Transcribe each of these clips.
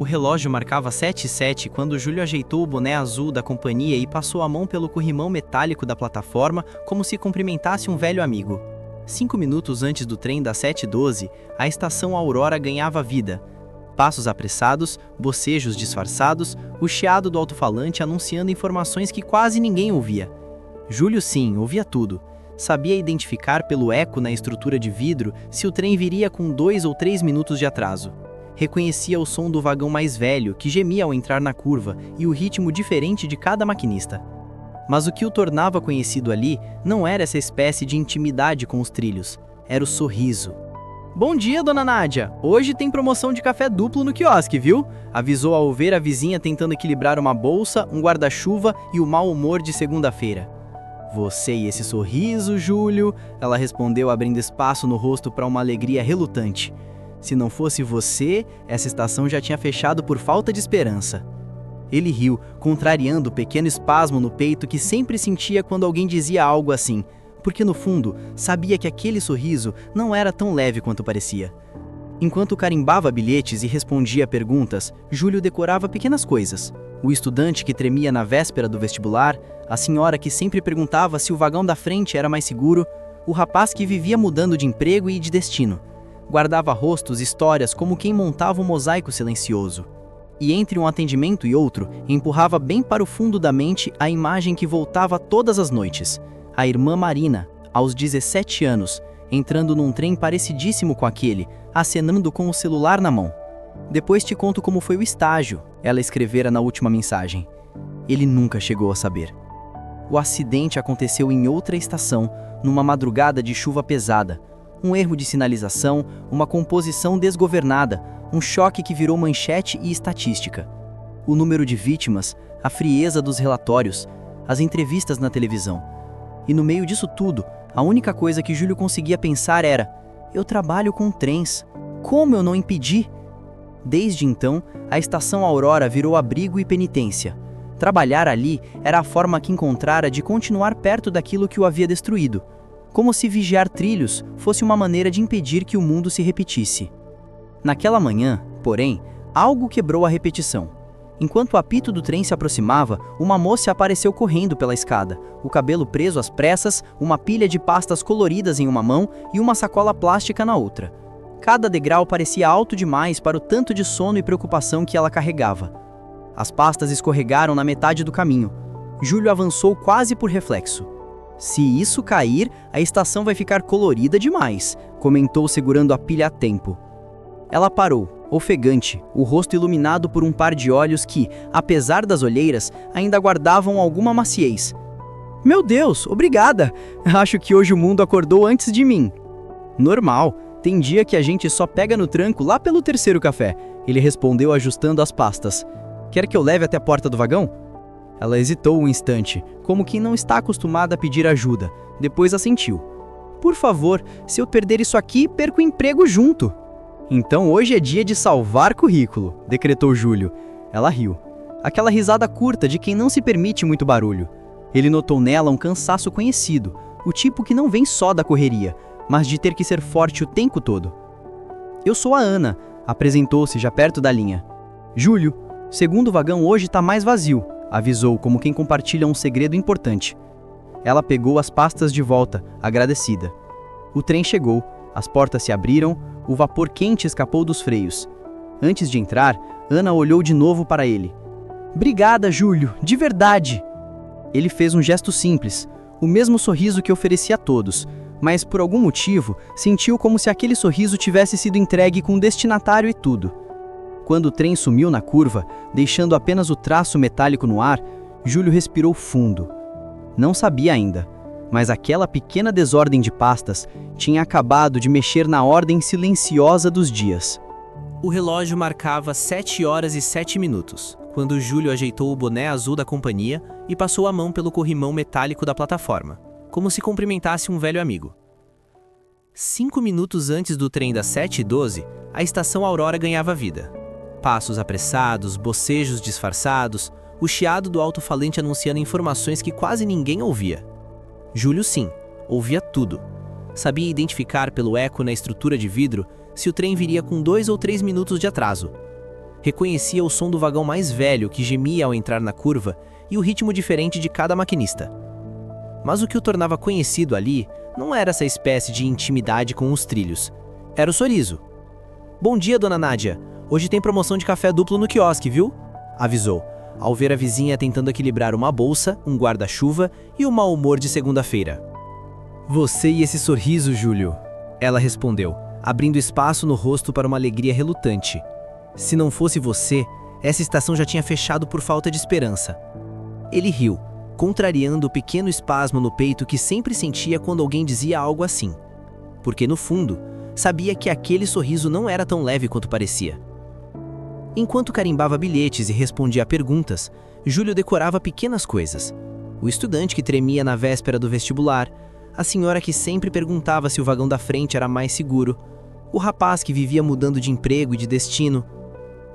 O relógio marcava 7h07 quando Júlio ajeitou o boné azul da companhia e passou a mão pelo corrimão metálico da plataforma como se cumprimentasse um velho amigo. 5 minutos antes do trem das 7h12, a estação Aurora ganhava vida. Passos apressados, bocejos disfarçados, o chiado do alto-falante anunciando informações que quase ninguém ouvia. Júlio, sim, ouvia tudo. Sabia identificar pelo eco na estrutura de vidro se o trem viria com 2 ou 3 minutos de atraso. Reconhecia o som do vagão mais velho, que gemia ao entrar na curva, e o ritmo diferente de cada maquinista. Mas o que o tornava conhecido ali não era essa espécie de intimidade com os trilhos, era o sorriso. "Bom dia, dona Nádia! Hoje tem promoção de café duplo no quiosque, viu?" Avisou ao ver a vizinha tentando equilibrar uma bolsa, um guarda-chuva e o mau humor de segunda-feira. "Você e esse sorriso, Júlio?" Ela respondeu, abrindo espaço no rosto para uma alegria relutante. "Se não fosse você, essa estação já tinha fechado por falta de esperança." Ele riu, contrariando o pequeno espasmo no peito que sempre sentia quando alguém dizia algo assim, porque no fundo, sabia que aquele sorriso não era tão leve quanto parecia. Enquanto carimbava bilhetes e respondia perguntas, Júlio decorava pequenas coisas. O estudante que tremia na véspera do vestibular, a senhora que sempre perguntava se o vagão da frente era mais seguro, o rapaz que vivia mudando de emprego e de destino. Guardava rostos, histórias como quem montava um mosaico silencioso. E entre um atendimento e outro, empurrava bem para o fundo da mente a imagem que voltava todas as noites. A irmã Marina, aos 17 anos, entrando num trem parecidíssimo com aquele, acenando com o celular na mão. "Depois te conto como foi o estágio", ela escrevera na última mensagem. Ele nunca chegou a saber. O acidente aconteceu em outra estação, numa madrugada de chuva pesada. Um erro de sinalização, uma composição desgovernada, um choque que virou manchete e estatística. O número de vítimas, a frieza dos relatórios, as entrevistas na televisão. E no meio disso tudo, a única coisa que Júlio conseguia pensar era: eu trabalho com trens, como eu não impedi? Desde então, a estação Aurora virou abrigo e penitência. Trabalhar ali era a forma que encontrara de continuar perto daquilo que o havia destruído. Como se vigiar trilhos fosse uma maneira de impedir que o mundo se repetisse. Naquela manhã, porém, algo quebrou a repetição. Enquanto o apito do trem se aproximava, uma moça apareceu correndo pela escada, o cabelo preso às pressas, uma pilha de pastas coloridas em uma mão e uma sacola plástica na outra. Cada degrau parecia alto demais para o tanto de sono e preocupação que ela carregava. As pastas escorregaram na metade do caminho. Júlio avançou quase por reflexo. "Se isso cair, a estação vai ficar colorida demais", comentou segurando a pilha a tempo. Ela parou, ofegante, o rosto iluminado por um par de olhos que, apesar das olheiras, ainda guardavam alguma maciez. "Meu Deus, obrigada! Acho que hoje o mundo acordou antes de mim." "Normal, tem dia que a gente só pega no tranco lá pelo terceiro café", ele respondeu ajustando as pastas. "Quer que eu leve até a porta do vagão?" Ela hesitou um instante, como quem não está acostumada a pedir ajuda, depois assentiu. "Por favor, se eu perder isso aqui, perco o emprego junto." "Então hoje é dia de salvar currículo", decretou Júlio. Ela riu. Aquela risada curta de quem não se permite muito barulho. Ele notou nela um cansaço conhecido, o tipo que não vem só da correria, mas de ter que ser forte o tempo todo. "Eu sou a Ana", apresentou-se já perto da linha. "Júlio, segundo vagão hoje está mais vazio", avisou como quem compartilha um segredo importante. Ela pegou as pastas de volta, agradecida. O trem chegou, as portas se abriram, o vapor quente escapou dos freios. Antes de entrar, Ana olhou de novo para ele. "Obrigada, Júlio, de verdade." Ele fez um gesto simples, o mesmo sorriso que oferecia a todos, mas por algum motivo sentiu como se aquele sorriso tivesse sido entregue com destinatário e tudo. Quando o trem sumiu na curva, deixando apenas o traço metálico no ar, Júlio respirou fundo. Não sabia ainda, mas aquela pequena desordem de pastas tinha acabado de mexer na ordem silenciosa dos dias. O relógio marcava 7h07, quando Júlio ajeitou o boné azul da companhia e passou a mão pelo corrimão metálico da plataforma, como se cumprimentasse um velho amigo. 5 minutos antes do trem das 7h12, a estação Aurora ganhava vida. Passos apressados, bocejos disfarçados, o chiado do alto-falante anunciando informações que quase ninguém ouvia. Júlio, sim, ouvia tudo. Sabia identificar pelo eco na estrutura de vidro se o trem viria com 2 ou 3 minutos de atraso. Reconhecia o som do vagão mais velho que gemia ao entrar na curva e o ritmo diferente de cada maquinista. Mas o que o tornava conhecido ali não era essa espécie de intimidade com os trilhos. Era o sorriso. "Bom dia, dona Nádia. Hoje tem promoção de café duplo no quiosque, viu?" avisou, ao ver a vizinha tentando equilibrar uma bolsa, um guarda-chuva e o mau humor de segunda-feira. "Você e esse sorriso, Júlio", ela respondeu, abrindo espaço no rosto para uma alegria relutante. "Se não fosse você, essa estação já tinha fechado por falta de esperança." Ele riu, contrariando o pequeno espasmo no peito que sempre sentia quando alguém dizia algo assim. Porque, no fundo, sabia que aquele sorriso não era tão leve quanto parecia. Enquanto carimbava bilhetes e respondia a perguntas, Júlio decorava pequenas coisas. O estudante que tremia na véspera do vestibular, a senhora que sempre perguntava se o vagão da frente era mais seguro, o rapaz que vivia mudando de emprego e de destino.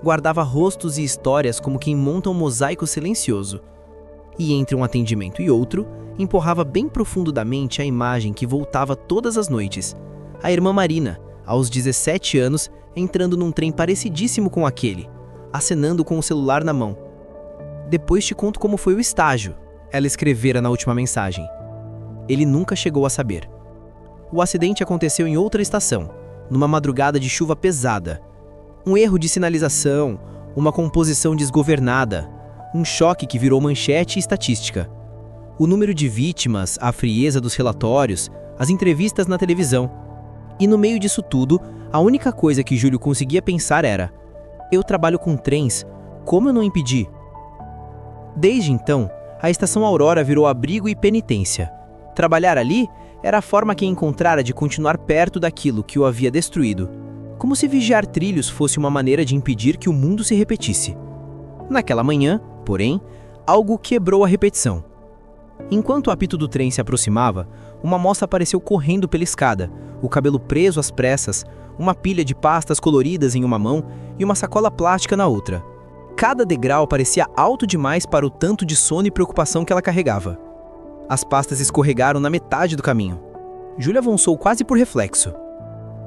Guardava rostos e histórias como quem monta um mosaico silencioso. E entre um atendimento e outro, empurrava bem profundo da mente a imagem que voltava todas as noites. A irmã Marina, aos 17 anos, entrando num trem parecidíssimo com aquele, acenando com o celular na mão. "Depois te conto como foi o estágio", ela escrevera na última mensagem. Ele nunca chegou a saber. O acidente aconteceu em outra estação, numa madrugada de chuva pesada. Um erro de sinalização, uma composição desgovernada, um choque que virou manchete e estatística. O número de vítimas, a frieza dos relatórios, as entrevistas na televisão. E no meio disso tudo, a única coisa que Júlio conseguia pensar era: eu trabalho com trens, como eu não impedi? Desde então, a estação Aurora virou abrigo e penitência. Trabalhar ali era a forma que encontrara de continuar perto daquilo que o havia destruído, como se vigiar trilhos fosse uma maneira de impedir que o mundo se repetisse. Naquela manhã, porém, algo quebrou a repetição. Enquanto o apito do trem se aproximava, uma moça apareceu correndo pela escada, o cabelo preso às pressas, uma pilha de pastas coloridas em uma mão e uma sacola plástica na outra. Cada degrau parecia alto demais para o tanto de sono e preocupação que ela carregava. As pastas escorregaram na metade do caminho. Júlia avançou quase por reflexo.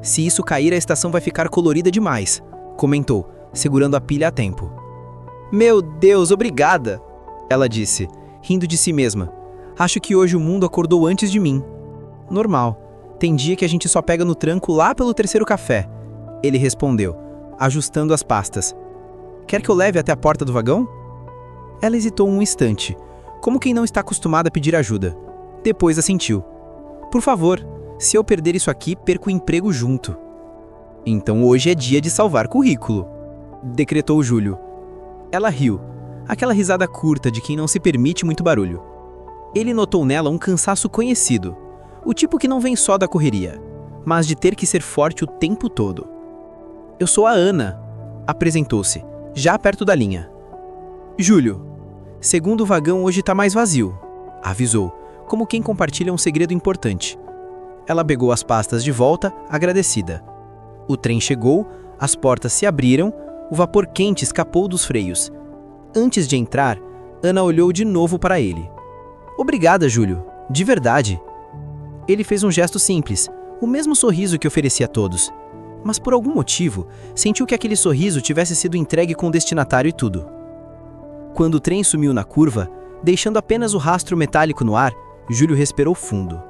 "Se isso cair, a estação vai ficar colorida demais", comentou, segurando a pilha a tempo. "Meu Deus, obrigada", ela disse, rindo de si mesma. "Acho que hoje o mundo acordou antes de mim." "Normal. Tem dia que a gente só pega no tranco lá pelo terceiro café", ele respondeu, ajustando as pastas. "Quer que eu leve até a porta do vagão?" Ela hesitou um instante, como quem não está acostumada a pedir ajuda. Depois assentiu. "Por favor, se eu perder isso aqui, perco o emprego junto." "Então hoje é dia de salvar currículo", decretou Júlio. Ela riu, aquela risada curta de quem não se permite muito barulho. Ele notou nela um cansaço conhecido, o tipo que não vem só da correria, mas de ter que ser forte o tempo todo. "Eu sou a Ana", apresentou-se, já perto da linha. "Júlio, segundo vagão hoje tá mais vazio", avisou, como quem compartilha um segredo importante. Ela pegou as pastas de volta, agradecida. O trem chegou, as portas se abriram, o vapor quente escapou dos freios. Antes de entrar, Ana olhou de novo para ele. "Obrigada, Júlio, de verdade." Ele fez um gesto simples, o mesmo sorriso que oferecia a todos. Mas por algum motivo, sentiu que aquele sorriso tivesse sido entregue com o destinatário e tudo. Quando o trem sumiu na curva, deixando apenas o rastro metálico no ar, Júlio respirou fundo.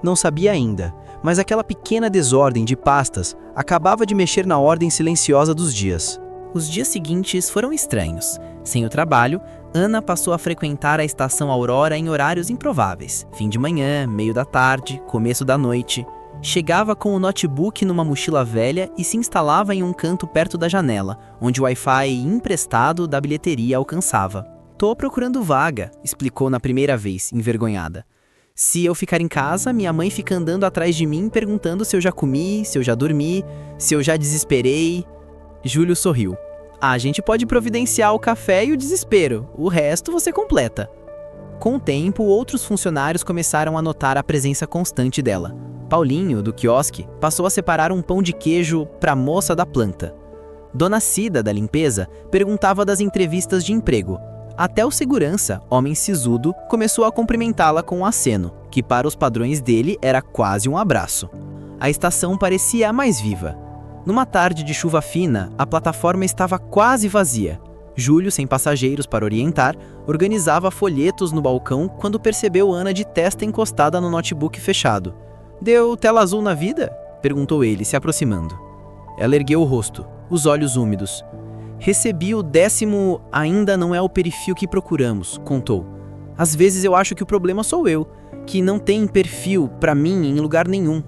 Não sabia ainda, mas aquela pequena desordem de pastas acabava de mexer na ordem silenciosa dos dias. Os dias seguintes foram estranhos. Sem o trabalho, Ana passou a frequentar a estação Aurora em horários improváveis. Fim de manhã, meio da tarde, começo da noite. Chegava com o notebook numa mochila velha e se instalava em um canto perto da janela, onde o Wi-Fi emprestado da bilheteria alcançava. "Tô procurando vaga", explicou na primeira vez, envergonhada. "Se eu ficar em casa, minha mãe fica andando atrás de mim perguntando se eu já comi, se eu já dormi, se eu já desesperei." Júlio sorriu. "A gente pode providenciar o café e o desespero, o resto você completa." Com o tempo, outros funcionários começaram a notar a presença constante dela. Paulinho, do quiosque, passou a separar um pão de queijo para a moça da planta. Dona Cida, da limpeza, perguntava das entrevistas de emprego. Até o segurança, homem sisudo, começou a cumprimentá-la com um aceno, que para os padrões dele era quase um abraço. A estação parecia a mais viva. Numa tarde de chuva fina, a plataforma estava quase vazia. Júlio, sem passageiros para orientar, organizava folhetos no balcão quando percebeu Ana de testa encostada no notebook fechado. "Deu tela azul na vida?" perguntou ele, se aproximando. Ela ergueu o rosto, os olhos úmidos. "Recebi o 10º, ainda não é o perfil que procuramos", contou. "Às vezes eu acho que o problema sou eu, que não tem perfil para mim em lugar nenhum."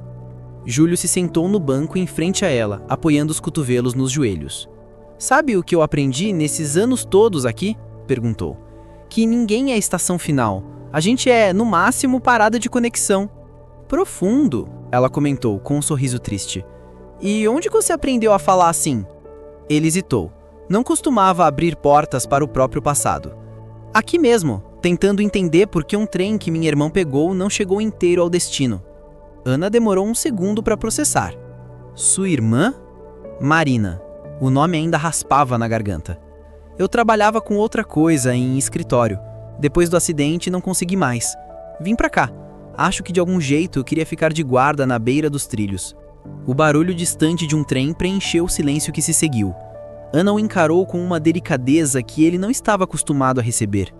Júlio se sentou no banco em frente a ela, apoiando os cotovelos nos joelhos. "Sabe o que eu aprendi nesses anos todos aqui?" perguntou. "Que ninguém é estação final. A gente é, no máximo, parada de conexão." "Profundo", ela comentou, com um sorriso triste. "E onde você aprendeu a falar assim?" Ele hesitou. Não costumava abrir portas para o próprio passado. "Aqui mesmo, tentando entender por que um trem que minha irmã pegou não chegou inteiro ao destino." Ana demorou um segundo para processar. "Sua irmã?" "Marina." O nome ainda raspava na garganta. "Eu trabalhava com outra coisa em escritório. Depois do acidente não consegui mais. Vim pra cá. Acho que de algum jeito eu queria ficar de guarda na beira dos trilhos." O barulho distante de um trem preencheu o silêncio que se seguiu. Ana o encarou com uma delicadeza que ele não estava acostumado a receber.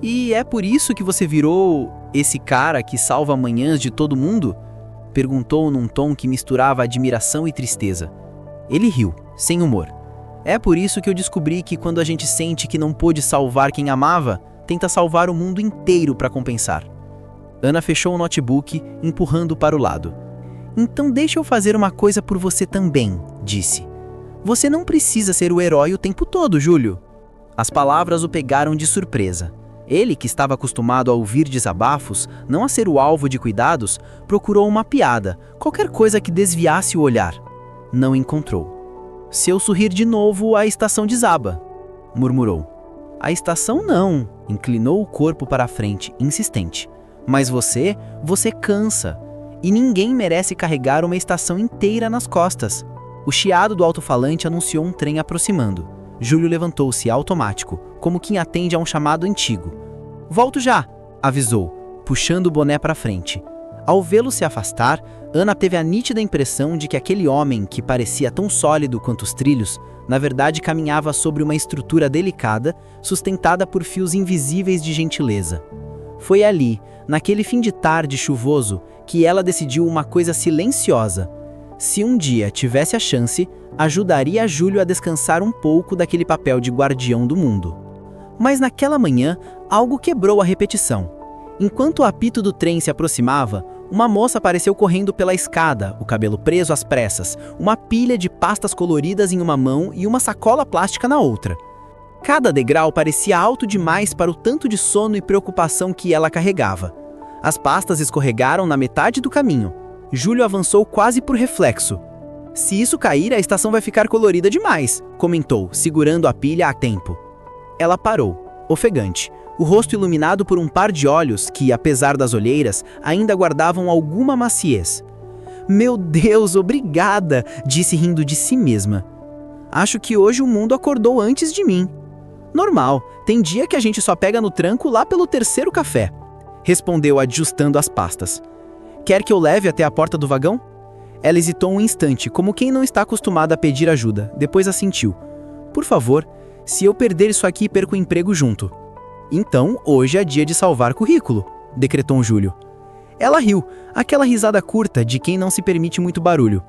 "E é por isso que você virou esse cara que salva manhãs de todo mundo?" perguntou num tom que misturava admiração e tristeza. Ele riu, sem humor. "É por isso que eu descobri que quando a gente sente que não pôde salvar quem amava, tenta salvar o mundo inteiro para compensar." Ana fechou o notebook, empurrando para o lado. "Então deixa eu fazer uma coisa por você também", disse. "Você não precisa ser o herói o tempo todo, Júlio." As palavras o pegaram de surpresa. Ele, que estava acostumado a ouvir desabafos, não a ser o alvo de cuidados, procurou uma piada, qualquer coisa que desviasse o olhar. Não encontrou. "Se eu sorrir de novo, a estação desaba", murmurou. "A estação não", inclinou o corpo para a frente, insistente. "Mas você cansa. E ninguém merece carregar uma estação inteira nas costas." O chiado do alto-falante anunciou um trem aproximando. Júlio levantou-se automático, como quem atende a um chamado antigo. "Volto já", avisou, puxando o boné para frente. Ao vê-lo se afastar, Ana teve a nítida impressão de que aquele homem, que parecia tão sólido quanto os trilhos, na verdade caminhava sobre uma estrutura delicada, sustentada por fios invisíveis de gentileza. Foi ali, naquele fim de tarde chuvoso, que ela decidiu uma coisa silenciosa. Se um dia tivesse a chance, ajudaria Júlio a descansar um pouco daquele papel de guardião do mundo. Mas naquela manhã, algo quebrou a repetição. Enquanto o apito do trem se aproximava, uma moça apareceu correndo pela escada, o cabelo preso às pressas, uma pilha de pastas coloridas em uma mão e uma sacola plástica na outra. Cada degrau parecia alto demais para o tanto de sono e preocupação que ela carregava. As pastas escorregaram na metade do caminho. Júlio avançou quase por reflexo. "Se isso cair, a estação vai ficar colorida demais", comentou, segurando a pilha a tempo. Ela parou, ofegante, o rosto iluminado por um par de olhos que, apesar das olheiras, ainda guardavam alguma maciez. "Meu Deus, obrigada", disse rindo de si mesma. "Acho que hoje o mundo acordou antes de mim." "Normal, tem dia que a gente só pega no tranco lá pelo terceiro café", respondeu ajustando as pastas. "Quer que eu leve até a porta do vagão?" Ela hesitou um instante, como quem não está acostumada a pedir ajuda, depois assentiu. "Por favor, se eu perder isso aqui, perco o emprego junto." "Então, hoje é dia de salvar currículo", decretou Júlio. Ela riu, aquela risada curta de quem não se permite muito barulho.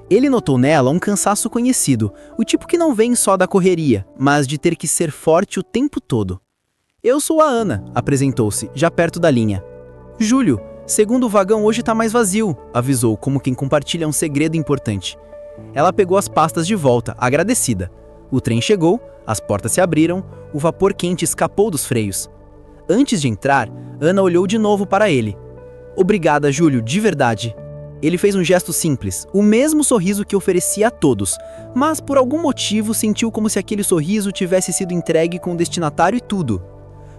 Ele notou nela um cansaço conhecido, o tipo que não vem só da correria, mas de ter que ser forte o tempo todo. "Eu sou a Ana", apresentou-se, já perto da linha. "Júlio, segundo o vagão hoje tá mais vazio", avisou, como quem compartilha um segredo importante. Ela pegou as pastas de volta, agradecida. O trem chegou, as portas se abriram, o vapor quente escapou dos freios. Antes de entrar, Ana olhou de novo para ele. "Obrigada, Júlio, de verdade." Ele fez um gesto simples, o mesmo sorriso que oferecia a todos, mas por algum motivo sentiu como se aquele sorriso tivesse sido entregue com o destinatário e tudo.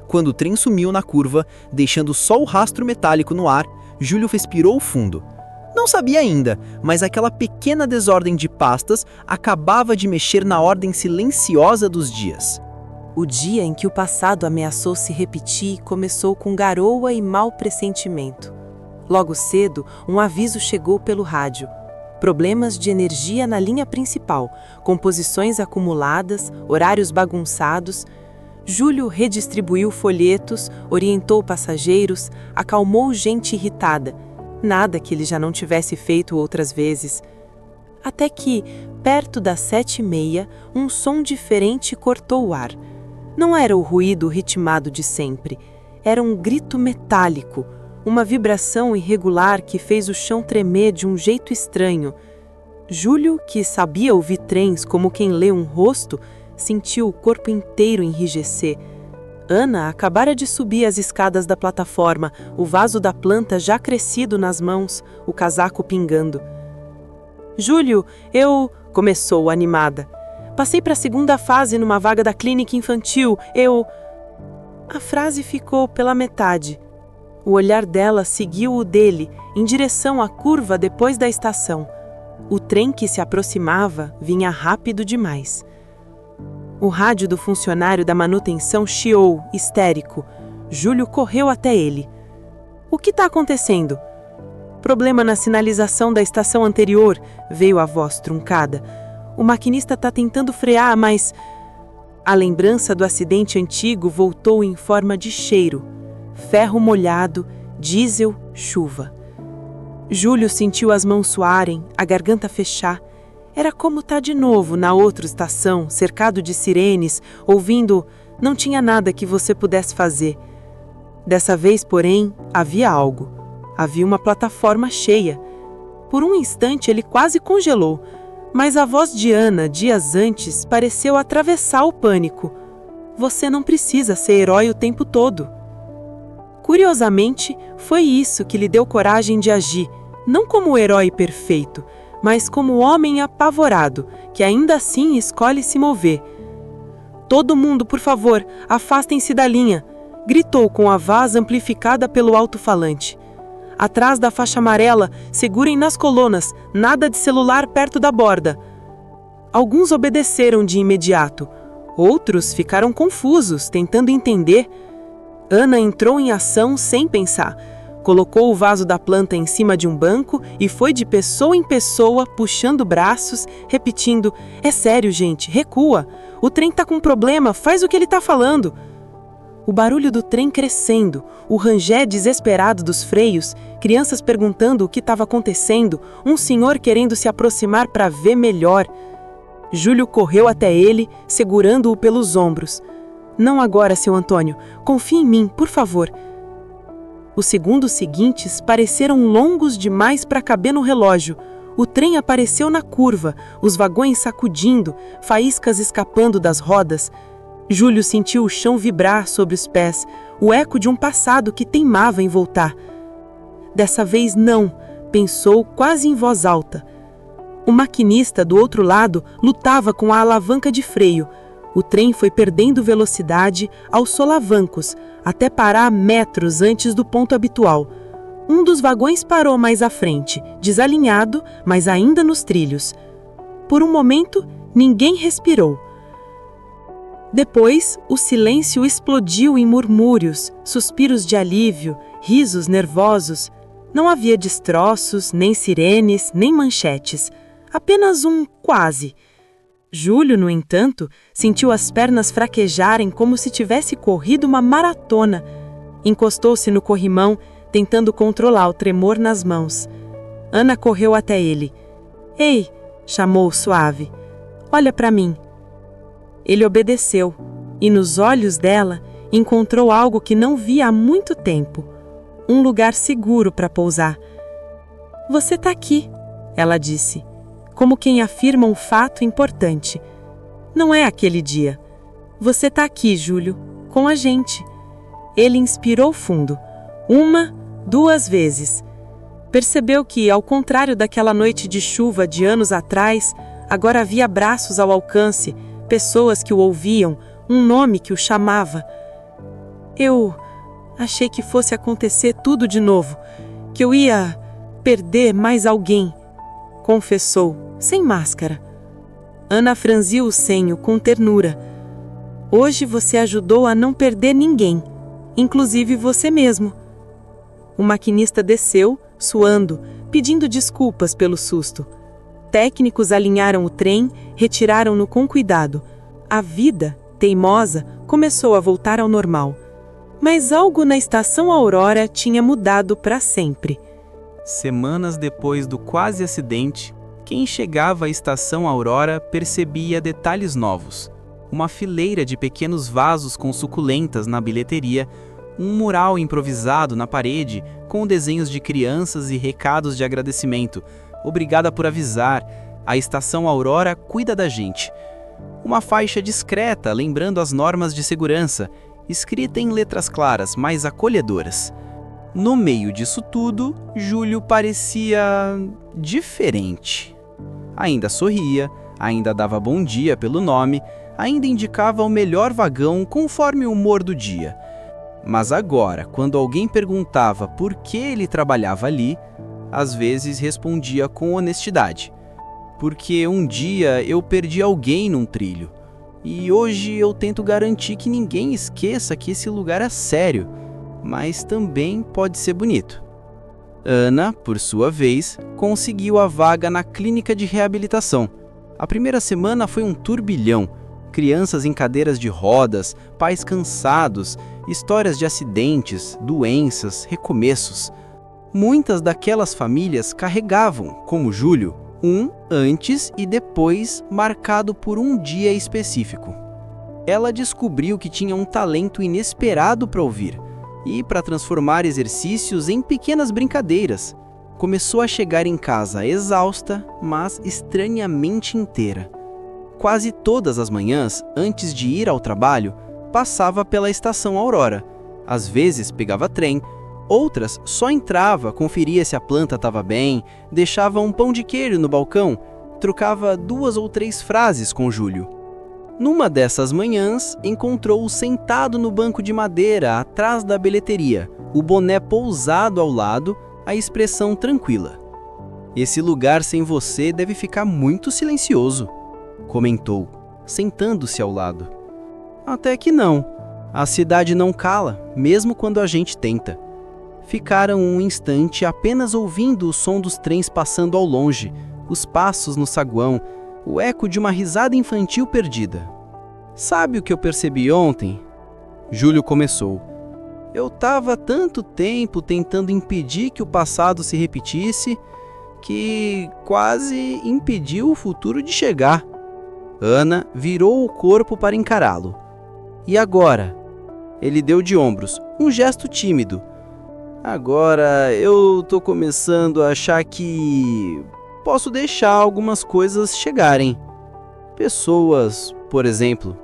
Quando o trem sumiu na curva, deixando só o rastro metálico no ar, Júlio respirou fundo. Não sabia ainda, mas aquela pequena desordem de pastas acabava de mexer na ordem silenciosa dos dias. O dia em que o passado ameaçou se repetir começou com garoa e mau pressentimento. Logo cedo, um aviso chegou pelo rádio. problemas de energia na linha principal, composições acumuladas, horários bagunçados. Júlio redistribuiu folhetos, orientou passageiros, acalmou gente irritada. Nada que ele já não tivesse feito outras vezes. Até que, perto das 7h30, um som diferente cortou o ar. Não era o ruído ritmado de sempre. Era um grito metálico, uma vibração irregular que fez o chão tremer de um jeito estranho. Júlio, que sabia ouvir trens como quem lê um rosto, sentiu o corpo inteiro enrijecer. Ana acabara de subir as escadas da plataforma, o vaso da planta já crescido nas mãos, o casaco pingando. "Júlio, eu..." começou animada. "Passei para a segunda fase numa vaga da clínica infantil. A frase ficou pela metade. O olhar dela seguiu o dele, em direção à curva depois da estação. O trem que se aproximava vinha rápido demais. O rádio do funcionário da manutenção chiou, histérico. Júlio correu até ele. "O que está acontecendo?" "Problema na sinalização da estação anterior", veio a voz truncada. "O maquinista está tentando frear, mas..." A lembrança do acidente antigo voltou em forma de cheiro. Ferro molhado, diesel, chuva. Júlio sentiu as mãos suarem, a garganta fechar. Era como estar de novo na outra estação, cercado de sirenes, ouvindo "não tinha nada que você pudesse fazer". Dessa vez, porém, havia algo. Havia uma plataforma cheia. Por um instante ele quase congelou, mas a voz de Ana, dias antes, pareceu atravessar o pânico. "Você não precisa ser herói o tempo todo." Curiosamente, foi isso que lhe deu coragem de agir, não como o herói perfeito, mas como o homem apavorado, que ainda assim escolhe se mover. "Todo mundo, por favor, afastem-se da linha", gritou com a voz amplificada pelo alto-falante. "Atrás da faixa amarela, segurem nas colunas, nada de celular perto da borda." Alguns obedeceram de imediato. Outros ficaram confusos, tentando entender. Ana entrou em ação sem pensar. Colocou o vaso da planta em cima de um banco e foi de pessoa em pessoa, puxando braços, repetindo: "É sério, gente, recua. O trem tá com problema, faz o que ele tá falando." O barulho do trem crescendo, o ranger desesperado dos freios, crianças perguntando o que estava acontecendo, um senhor querendo se aproximar para ver melhor. Júlio correu até ele, segurando-o pelos ombros. "Não agora, seu Antônio. Confie em mim, por favor." Os segundos seguintes pareceram longos demais para caber no relógio. O trem apareceu na curva, os vagões sacudindo, faíscas escapando das rodas. Júlio sentiu o chão vibrar sob os pés, o eco de um passado que teimava em voltar. "Dessa vez não", pensou quase em voz alta. O maquinista do outro lado lutava com a alavanca de freio. O trem foi perdendo velocidade aos solavancos, até parar metros antes do ponto habitual. Um dos vagões parou mais à frente, desalinhado, mas ainda nos trilhos. Por um momento, ninguém respirou. Depois, o silêncio explodiu em murmúrios, suspiros de alívio, risos nervosos. Não havia destroços, nem sirenes, nem manchetes. Apenas um quase. Júlio, no entanto, sentiu as pernas fraquejarem como se tivesse corrido uma maratona. Encostou-se no corrimão, tentando controlar o tremor nas mãos. Ana correu até ele. "Ei", chamou suave, "olha para mim." Ele obedeceu, e nos olhos dela encontrou algo que não via há muito tempo. Um lugar seguro para pousar. "Você está aqui", ela disse, como quem afirma um fato importante. "Não é aquele dia. Você está aqui, Júlio, com a gente." Ele inspirou fundo. 1, 2 vezes. Percebeu que, ao contrário daquela noite de chuva de anos atrás, agora havia braços ao alcance, pessoas que o ouviam, um nome que o chamava. "Eu achei que fosse acontecer tudo de novo, que eu ia perder mais alguém", confessou, sem máscara. Ana franziu o senho com ternura. "Hoje você ajudou a não perder ninguém, inclusive você mesmo." O maquinista desceu, suando, pedindo desculpas pelo susto. Técnicos alinharam o trem, retiraram-no com cuidado. A vida, teimosa, começou a voltar ao normal. Mas algo na estação Aurora tinha mudado para sempre. Semanas depois do quase acidente, quem chegava à estação Aurora percebia detalhes novos. Uma fileira de pequenos vasos com suculentas na bilheteria, um mural improvisado na parede com desenhos de crianças e recados de agradecimento. Obrigada por avisar, a estação Aurora cuida da gente. Uma faixa discreta lembrando as normas de segurança, escrita em letras claras, mas acolhedoras. No meio disso tudo, Júlio parecia diferente. Ainda sorria, ainda dava bom dia pelo nome, ainda indicava o melhor vagão conforme o humor do dia. Mas agora, quando alguém perguntava por que ele trabalhava ali, às vezes respondia com honestidade. Porque um dia eu perdi alguém num trilho, e hoje eu tento garantir que ninguém esqueça que esse lugar é sério, mas também pode ser bonito. Ana, por sua vez, conseguiu a vaga na clínica de reabilitação. A primeira semana foi um turbilhão. Crianças em cadeiras de rodas, pais cansados, histórias de acidentes, doenças, recomeços. Muitas daquelas famílias carregavam, como Júlio, um antes e depois marcado por um dia específico. Ela descobriu que tinha um talento inesperado para ouvir e para transformar exercícios em pequenas brincadeiras. Começou a chegar em casa exausta, mas estranhamente inteira. Quase todas as manhãs, antes de ir ao trabalho, passava pela estação Aurora. Às vezes pegava trem, outras só entrava, conferia se a planta estava bem, deixava um pão de queijo no balcão, trocava 2 ou 3 frases com Júlio. Numa dessas manhãs, encontrou-o sentado no banco de madeira atrás da bilheteria, o boné pousado ao lado, a expressão tranquila. "Esse lugar sem você deve ficar muito silencioso", comentou, sentando-se ao lado. "Até que não. A cidade não cala, mesmo quando a gente tenta." Ficaram um instante apenas ouvindo o som dos trens passando ao longe, os passos no saguão, o eco de uma risada infantil perdida. "Sabe o que eu percebi ontem?" Júlio começou. "Eu estava tanto tempo tentando impedir que o passado se repetisse, que quase impediu o futuro de chegar." Ana virou o corpo para encará-lo. "E agora?" Ele deu de ombros, um gesto tímido. "Agora eu tô começando a achar que posso deixar algumas coisas chegarem. Pessoas, por exemplo."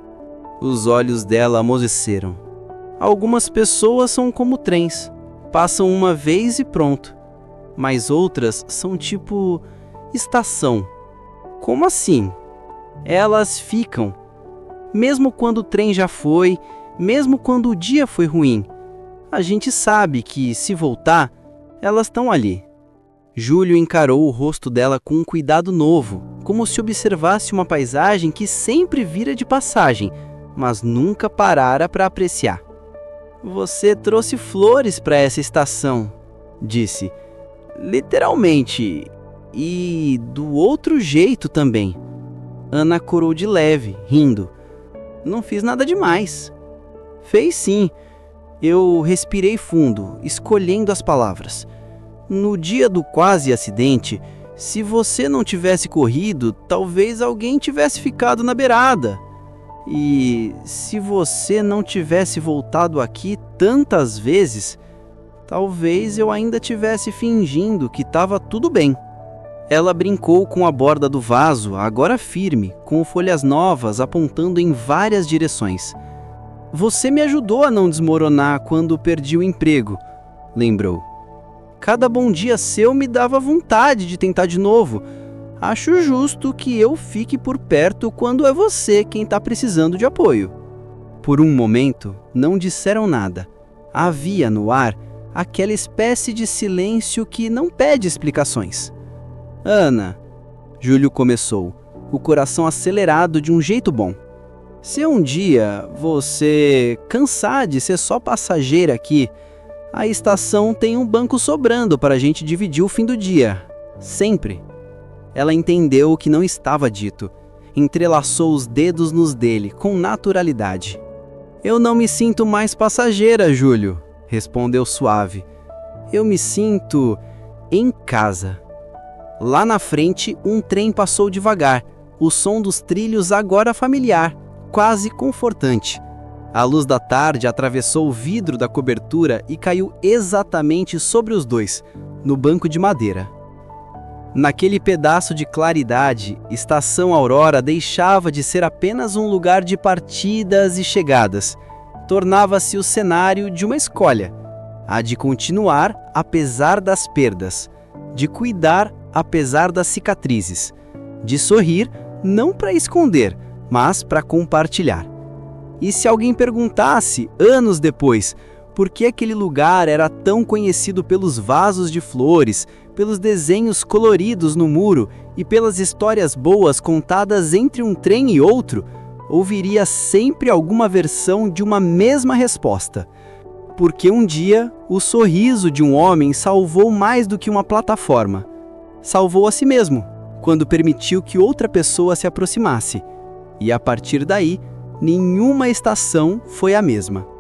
Os olhos dela amoleceram. "Algumas pessoas são como trens. Passam uma vez e pronto. Mas outras são tipo estação." "Como assim?" "Elas ficam. Mesmo quando o trem já foi, mesmo quando o dia foi ruim. A gente sabe que, se voltar, elas estão ali." Júlio encarou o rosto dela com um cuidado novo, como se observasse uma paisagem que sempre vira de passagem, mas nunca parara para apreciar. "Você trouxe flores para essa estação", disse. "Literalmente. E do outro jeito também." Ana corou de leve, rindo. "Não fiz nada demais." "Fez sim." Eu respirei fundo, escolhendo as palavras. "No dia do quase acidente, se você não tivesse corrido, talvez alguém tivesse ficado na beirada. E se você não tivesse voltado aqui tantas vezes, talvez eu ainda tivesse fingindo que estava tudo bem." Ela brincou com a borda do vaso, agora firme, com folhas novas apontando em várias direções. "Você me ajudou a não desmoronar quando perdi o emprego", lembrou. "Cada bom dia seu me dava vontade de tentar de novo. Acho justo que eu fique por perto quando é você quem está precisando de apoio." Por um momento, não disseram nada. Havia no ar aquela espécie de silêncio que não pede explicações. "Ana", Júlio começou, o coração acelerado de um jeito bom. "Se um dia você cansar de ser só passageira aqui, a estação tem um banco sobrando para a gente dividir o fim do dia. Sempre." Ela entendeu o que não estava dito. Entrelaçou os dedos nos dele, com naturalidade. Eu não me sinto mais passageira, Júlio, respondeu suave. Eu me sinto em casa. Lá na frente, um trem passou devagar, o som dos trilhos agora familiar, quase confortante. A luz da tarde atravessou o vidro da cobertura e caiu exatamente sobre os dois, no banco de madeira. Naquele pedaço de claridade, Estação Aurora deixava de ser apenas um lugar de partidas e chegadas. Tornava-se o cenário de uma escolha, a de continuar apesar das perdas, de cuidar apesar das cicatrizes, de sorrir não para esconder, mas para compartilhar. E se alguém perguntasse, anos depois, por que aquele lugar era tão conhecido pelos vasos de flores, pelos desenhos coloridos no muro e pelas histórias boas contadas entre um trem e outro, ouviria sempre alguma versão de uma mesma resposta. Porque um dia, o sorriso de um homem salvou mais do que uma plataforma. Salvou a si mesmo, quando permitiu que outra pessoa se aproximasse. E a partir daí, nenhuma estação foi a mesma.